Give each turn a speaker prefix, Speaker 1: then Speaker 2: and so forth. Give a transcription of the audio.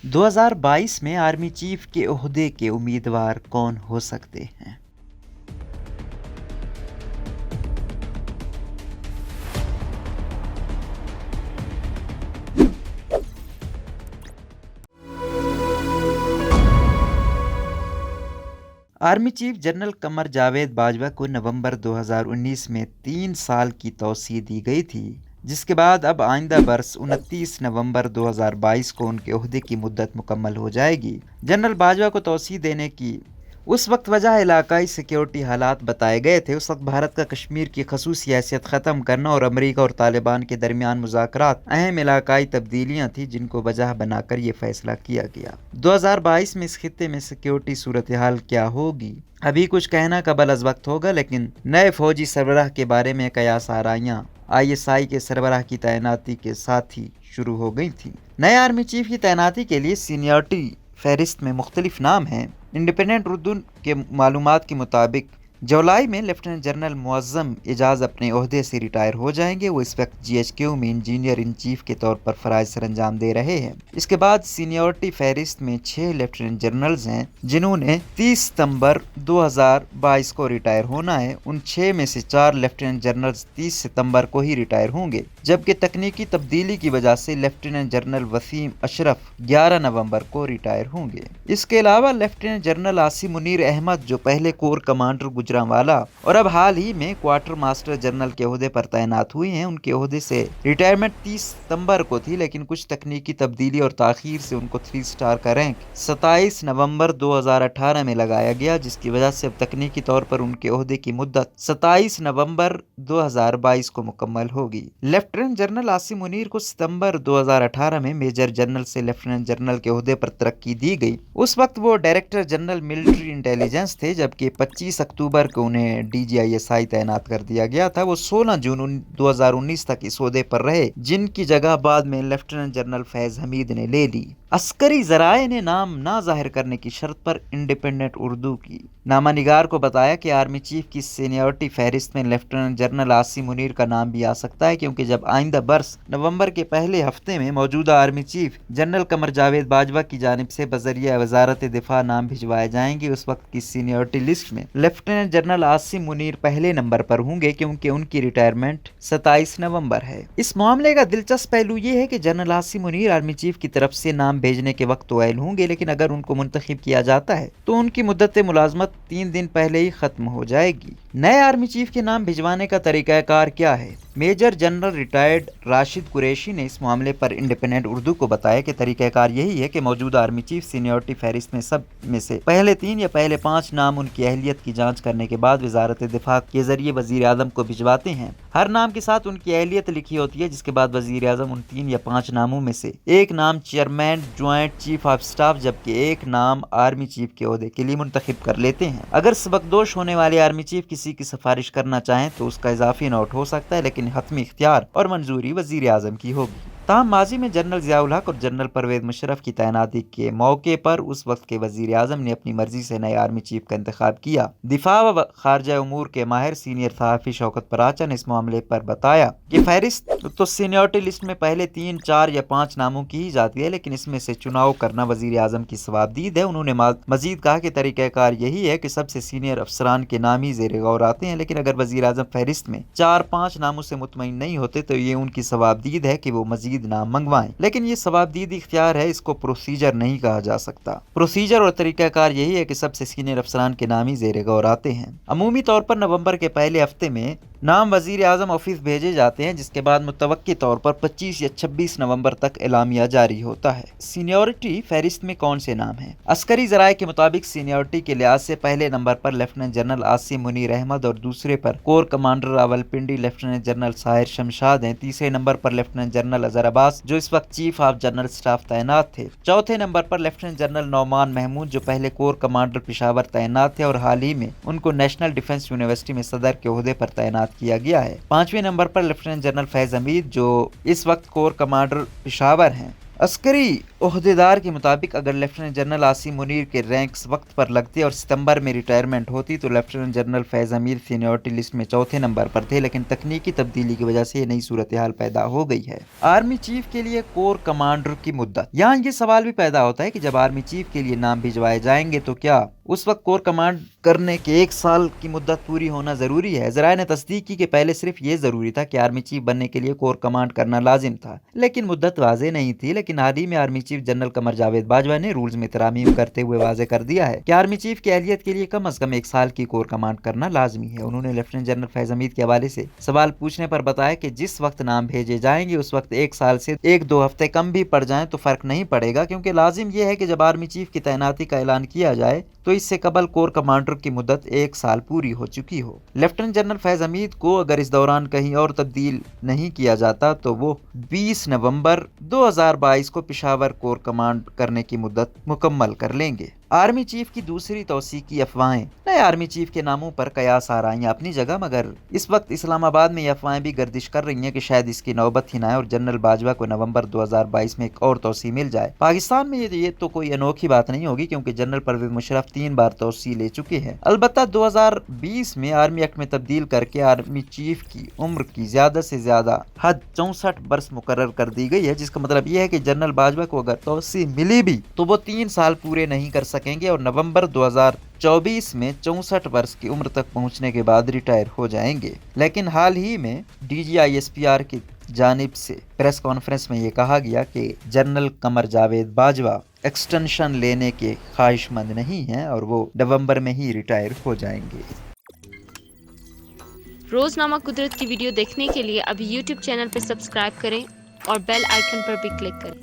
Speaker 1: 2022 में army chief के ओहदे के उम्मीदवार कौन हो सकते हैं? Army chief general Qamar Javed Bajwa को नवंबर 2019 में 3 साल की तौसीह दी गई थी, जिसके बाद अब आइंदा बरस 29 नवंबर 2022 को उनके ओहदे की मुद्दत मुकम्मल हो जाएगी। जनरल बाजवा को तौसीह देने की उस वक्त वजह इलाकाई सिक्योरिटी हालात बताए गए थे। उस वक्त भारत का कश्मीर की खसूसी हैसियत ख़त्म करना और अमरीका और तालिबान के दरमियान मुज़ाकरात अहम इलाकाई तब्दीलियाँ थी, जिनको वजह बनाकर ये फैसला किया गया। 2022 में इस खित्ते में सिक्योरिटी सूरत हाल क्या होगी, अभी कुछ कहना कबल अज़ वक्त होगा, लेकिन नए फौजी सरबराह के बारे में कयास आराइयाँ ISI के सरबराह की तैनाती के साथ ही शुरू हो गई थी। नए आर्मी चीफ की तैनाती के लिए सीनियरिटी फहरिस्त में मुख्तलिफ नाम हैं। इंडिपेंडेंट उर्दू के मालूमात के मुताबिक जुलाई में लेफ्टिनेंट जनरल मुअज़्ज़म एजाज अपने ओहदे से रिटायर हो जाएंगे। वो इस वक्त GHQ में इंजीनियर इन चीफ के तौर पर फ़राइज़ सर अंजाम दे रहे हैं। इसके बाद सीनियरिटी फहरिस्त में 6 लेफ्टिनेंट जनरल्स हैं, जिन्होंने 30 सितंबर 2022 को रिटायर होना है। उन 6 में से 4 लेफ्टिनेंट जनरल्स 30 सितंबर को ही रिटायर होंगे, जबकि तकनीकी तब्दीली की वजह से लेफ्टिनेंट जनरल वसीम अशरफ 11 नवंबर को रिटायर होंगे। इसके अलावा लेफ्टिनेंट जनरल आसिम मुनीर अहमद, जो पहले कोर कमांडर गुजरांवाला और अब हाल ही में क्वार्टर मास्टर जनरल के ओहदे पर तैनात हुए हैं, उनके ओहदे से रिटायरमेंट 30 सितंबर को थी, लेकिन कुछ तकनीकी तब्दीली और ताखीर से उनको 3 स्टार का रैंक 27 नवंबर 2018 में लगाया गया, जिसकी वजह से अब तकनीकी तौर पर उनके ओहदे की मुद्दत 27 नवंबर 2022 को मुकम्मल होगी। लेफ्टिनेंट जनरल आसिम मुनीर को सितंबर 2018 में मेजर जनरल से लेफ्टिनेंट जनरल के ओहदे पर तरक्की दी गई। उस वक्त वो डायरेक्टर जनरल मिलिट्री इंटेलिजेंस थे, जबकि 25 अक्टूबर को उन्हें DGISI तैनात कर दिया गया था। वो 16 जून 2019 तक इस ओहदे पर रहे, जिनकी जगह बाद में लेफ्टिनेंट जनरल फैज हमीद ने ले ली। अस्करी ज़राए ने नाम ना जाहिर करने की शर्त पर इंडिपेंडेंट उर्दू की नामानिगार को बताया कि आर्मी चीफ की सीनियरिटी फहरिस्त में लेफ्टिनेंट जनरल आसिम मुनीर का नाम भी आ सकता है, क्योंकि जब आइंदा बरस नवंबर के पहले हफ्ते में मौजूदा army chief general Qamar Javed Bajwa की जानिब से बजरिया वजारत दिफा नाम भिजवाए जाएंगे, उस वक्त की सीनियरिटी लिस्ट में लेफ्टिनेंट जनरल आसिम मुनीर पहले नंबर पर होंगे, क्योंकि उनकी रिटायरमेंट 27 नवंबर है। इस मामले का दिलचस्प पहलू ये है कि general Asim Munir army chief की तरफ से नाम भेजने के वक्त तो अहल होंगे, लेकिन अगर उनको मुंतखब किया जाता है तो उनकी मुद्दत मुलाजमत 3 दिन पहले ही खत्म हो जाएगी। नए आर्मी चीफ के नाम भिजवाने का तरीकाकार क्या है? Major general retired Rashid Qureshi ने इस मामले पर इंडिपेंडेंट उर्दू को बताया कि तरीकाकार यही है कि मौजूदा आर्मी चीफ सीनियरिटी फहरिस्त में सब में से पहले 3 या पहले 5 नाम उनकी अहलियत की जांच करने के बाद वजारत दिफा के जरिए वजीर आजम को भिजवाते हैं। हर नाम के साथ उनकी अहलियत लिखी होती है, जिसके बाद वजीर आजम उन 3 या 5 नामों में से एक नाम chairman joint chief of staff, जबकि एक नाम आर्मी चीफ के ओहदे के लिए मुंतखब कर लेते हैं। अगर सबकदोश होने वाले आर्मी चीफ किसी की सिफारिश करना चाहें तो उसका इजाफी नोट हो सकता है, लेकिन हतमी इख्तियार और मंजूरी वजीर आजम की होगी। ताहम माजी में जनरल ज़ियाउल हक और जनरल परवेज मुशर्रफ की तैनाती के मौके पर उस वक्त के वजीर आजम ने अपनी मर्जी से नए आर्मी चीफ का इंतखाब किया। दिफा व खारजा उमूर के माहिर सीनियर सहाफ़ी शौकत पराचा ने इस मामले पर बताया कि फहरिस्त तो सीनियरिटी लिस्ट में पहले 3, 4 या 5 नामों की ही जाती है, लेकिन इसमें से चुनाव करना वजीर आजम की सवाबदीद है। उन्होंने मजीद कहा कि तरीक़ाकार यही है कि सबसे सीनियर अफसरान के नाम ही ज़ेर गौर आते हैं, लेकिन अगर वजीर आजम फहरिस्त में 4-5 नामों से मुतमईन नहीं होते तो ये उनकी सवाबदीद है कि वो मजीद नाम मंगवाएं, लेकिन ये सवाबदीद इख्तियार है, इसको प्रोसीजर नहीं कहा जा सकता। प्रोसीजर और तरीकाकार यही है कि सबसे सीनियर अफसरान के नाम ही ज़ेर गौर आते हैं। अमूमी तौर पर नवंबर के पहले हफ्ते में नाम वजीर आजम ऑफिस भेजे जाते हैं, जिसके बाद मुतवक्की तौर पर 25 या 26 नवंबर तक एलामिया जारी होता है। सीनियरिटी फहरिस्त में कौन से नाम हैं? अस्करी ज़राए के मुताबिक सीनियरिटी के लिहाज से पहले नंबर पर लेफ्टिनेंट जनरल आसिम मुनीर अहमद और दूसरे पर core commander Rawalpindi lieutenant general Sahir Shamshad हैं। तीसरे नंबर पर लेफ्टिनेंट जनरल अजहर अब्बास, जो इस वक्त चीफ ऑफ जनरल स्टाफ तैनात थे। चौथे नंबर पर लेफ्टिनेंट जनरल नौमान महमूद, जो पहले कोर कमांडर पेशावर तैनात थे और हाल ही में उनको नेशनल डिफेंस यूनिवर्सिटी में सदर के ओहदे पर तैनात किया गया है। 5वें नंबर पर लेफ्टिनेंट जनरल फैज हमीद, जो इस वक्त कोर कमांडर पेशावर हैं। عسکری عہدیدار کے مطابق اگر لیفٹیننٹ جنرل عاصم منیر کے رینکس وقت پر لگتے اور ستمبر میں ریٹائرمنٹ ہوتی تو لیفٹیننٹ جنرل فیض حمید سینیورٹی لسٹ میں چوتھے نمبر پر تھے، لیکن تکنیکی تبدیلی کی وجہ سے یہ نئی صورتحال پیدا ہو گئی ہے۔ آرمی چیف کے لیے کور کمانڈر کی مدت۔ یہاں یہ سوال بھی پیدا ہوتا ہے کہ جب آرمی چیف کے لیے نام بھجوائے جائیں گے تو کیا اس وقت کور کمانڈ کرنے کے 1 سال کی مدت پوری ہونا ضروری ہے؟ ذرائع نے تصدیق کی کہ پہلے صرف یہ ضروری تھا کہ آرمی چیف بننے کے لیے کور کمانڈ کرنا لازم تھا، لیکن مدت واضح نہیں تھی۔ لیکن حال ہی میں army chief general Qamar Javed Bajwa نے رولز میں ترامیم کرتے ہوئے واضح کر دیا ہے کہ آرمی چیف کی اہلیت کے لیے کم از کم 1 سال کی کور کمانڈ کرنا لازمی ہے۔ انہوں نے لیفٹیننٹ جنرل فیض حمید کے حوالے سے سوال پوچھنے پر بتایا کہ جس وقت نام بھیجے جائیں گے اس وقت 1 سال سے 1-2 ہفتے کم بھی پڑ جائیں تو فرق نہیں پڑے گا، کیونکہ لازم یہ ہے کہ جب آرمی چیف کی تعیناتی کا اعلان کیا جائے تو اس سے قبل کور کمانڈر کی مدت 1 سال پوری ہو چکی ہو۔ لیفٹیننٹ جنرل فیض حمید کو اگر اس دوران کہیں اور تبدیل نہیں کیا جاتا تو وہ 20 نومبر 2022 کو پشاور کور کمانڈ کرنے کی مدت مکمل کر لیں گے۔ آرمی چیف کی دوسری توسیع کی افواہیں۔ نئے آرمی چیف کے ناموں پر قیاس آرائیاں اپنی جگہ، مگر اس وقت اسلام آباد میں یہ افواہیں بھی گردش کر رہی ہیں کہ شاید اس کی نوبت ہی نہ آئے اور جنرل باجوہ کو نومبر 2022 میں ایک اور توسیع مل جائے۔ پاکستان میں یہ تو کوئی انوکھی بات نہیں ہوگی، کیونکہ جنرل پرویز مشرف 3 بار توسیع لے چکے ہیں۔ البتہ 2020 میں آرمی ایکٹ میں تبدیل کر کے آرمی چیف کی عمر کی زیادہ سے زیادہ حد 64 برس مقرر کر دی گئی ہے، جس کا مطلب یہ ہے کہ جنرل باجوہ کو اگر توسیع ملی بھی تو وہ 3 سال پورے نہیں کر سکیں گے اور نومبر 2024 میں 64 برس کی عمر تک پہنچنے کے بعد ریٹائر ہو جائیں گے۔ لیکن حال ہی میں D G I S P R کی جانب سے پریس کانفرنس میں یہ کہا گیا کہ جنرل قمر جاوید باجوہ ایکسٹینشن لینے کے خواہش مند نہیں ہیں اور وہ نومبر میں ہی ریٹائر ہو جائیں گے۔
Speaker 2: روزنامہ قدرت کی ویڈیو دیکھنے کے لیے ابھی یوٹیوب چینل پر سبسکرائب کریں اور بیل آئیکن پر بھی کلک کریں۔